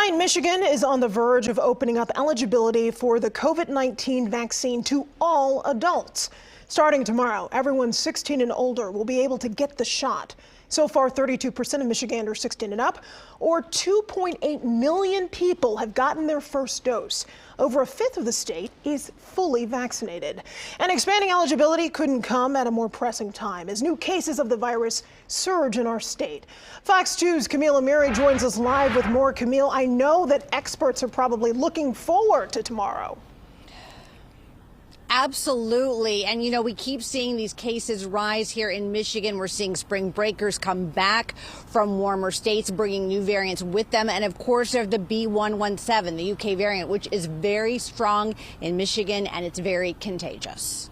Tonight, Michigan is on the verge of opening up eligibility for the COVID-19 vaccine to all adults. Starting tomorrow, everyone 16 and older will be able to get the shot. So far, 32% of Michiganders 16 and up, or 2.8 million people have gotten their first dose. Over a fifth of the state is fully vaccinated. And expanding eligibility couldn't come at a more pressing time as new cases of the virus surge in our state. Fox 2's Camille Amiri joins us live with more. Camille, I know that experts are probably looking forward to tomorrow. Absolutely. And, you know, we keep seeing these cases rise here in Michigan. We're seeing spring breakers come back from warmer states, bringing new variants with them. And of course, there's the B.1.1.7, the UK variant, which is very strong in Michigan, and it's very contagious.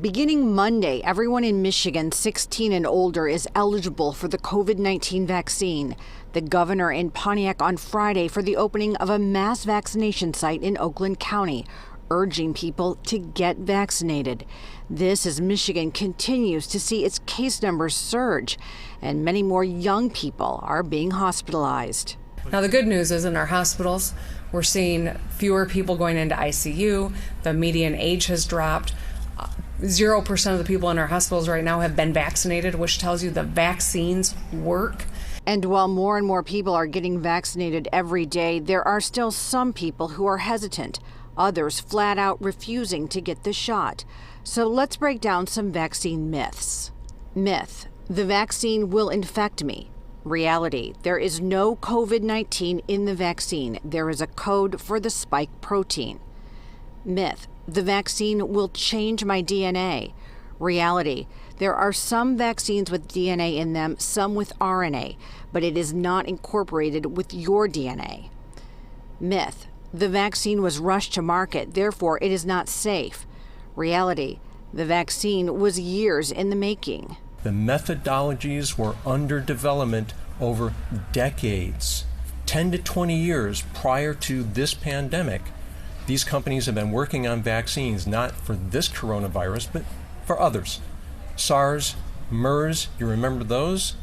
Beginning Monday, everyone in Michigan 16 and older is eligible for the COVID-19 vaccine. The governor in Pontiac on Friday for the opening of a mass vaccination site in Oakland County, urging people to get vaccinated. This as Michigan continues to see its case numbers surge, and many more young people are being hospitalized. Now, the good news is in our hospitals, we're seeing fewer people going into ICU. The median age has dropped. 0% of the people in our hospitals right now have been vaccinated, which tells you the vaccines work. And while more and more people are getting vaccinated every day, there are still some people who are hesitant. Others flat out refusing to get the shot. So let's break down some vaccine myths. Myth: the vaccine will infect me. Reality: there is no COVID-19 in the vaccine. There is a code for the spike protein. Myth: the vaccine will change my DNA. Reality: there are some vaccines with DNA in them, some with RNA, but it is not incorporated with your DNA. Myth: the vaccine was rushed to market, therefore it is not safe. Reality: the vaccine was years in the making. The methodologies were under development over decades, 10 to 20 years prior to this pandemic. These companies have been working on vaccines not for this coronavirus, but for others. SARS, MERS, you remember those?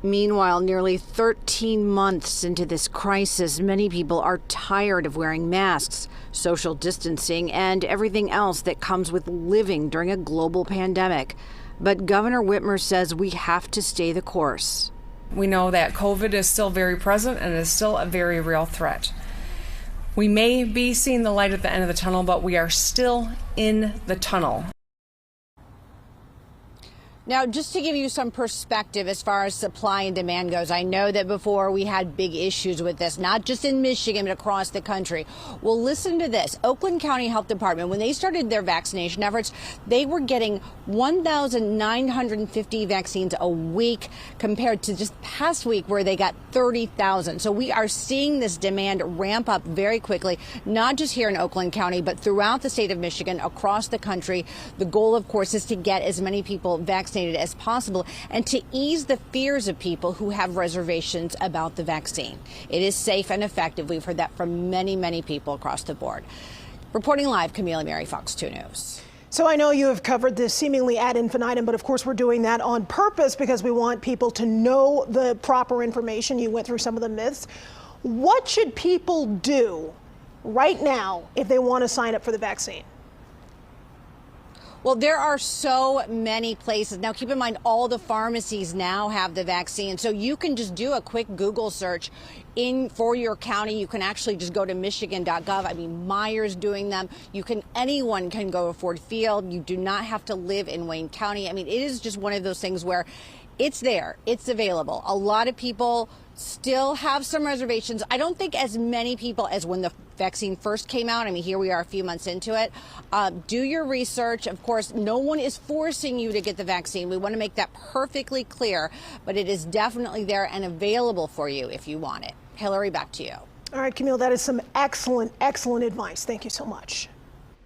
Meanwhile, nearly 13 months into this crisis, many people are tired of wearing masks, social distancing, and everything else that comes with living during a global pandemic. But Governor Whitmer says we have to stay the course. We know that COVID is still very present and is still a very real threat. We may be seeing the light at the end of the tunnel, but we are still in the tunnel. Now, just to give you some perspective as far as supply and demand goes, I know that before we had big issues with this, not just in Michigan, but across the country. Well, listen to this. Oakland County Health Department, when they started their vaccination efforts, they were getting 1,950 vaccines a week compared to just past week where they got 30,000. So we are seeing this demand ramp up very quickly, not just here in Oakland County, but throughout the state of Michigan, across the country. The goal, of course, is to get as many people vaccinated as possible and to ease the fears of people who have reservations about the vaccine. It is safe and effective. We've heard that from many, many people across the board. Reporting live, Camille Amiri, Fox 2 News. So I know you have covered this seemingly ad infinitum, but of course we're doing that on purpose because we want people to know the proper information. You went through some of the myths. What should people do right now if they want to sign up for the vaccine? Well, there are so many places. Now, keep in mind, all the pharmacies now have the vaccine. So you can just do a quick Google search for your county. You can actually just go to michigan.gov. I mean, Myers doing them. Anyone can go to Ford Field. You do not have to live in Wayne County. I mean, it is just one of those things where it's there. It's available. A lot of people still have some reservations. I don't think as many people as when the vaccine first came out. I mean, here we are a few months into it. Do your research. Of course, no one is forcing you to get the vaccine. We want to make that perfectly clear, but it is definitely there and available for you if you want it. Hillary, back to you. All right, Camille, that is some excellent, excellent advice. Thank you so much.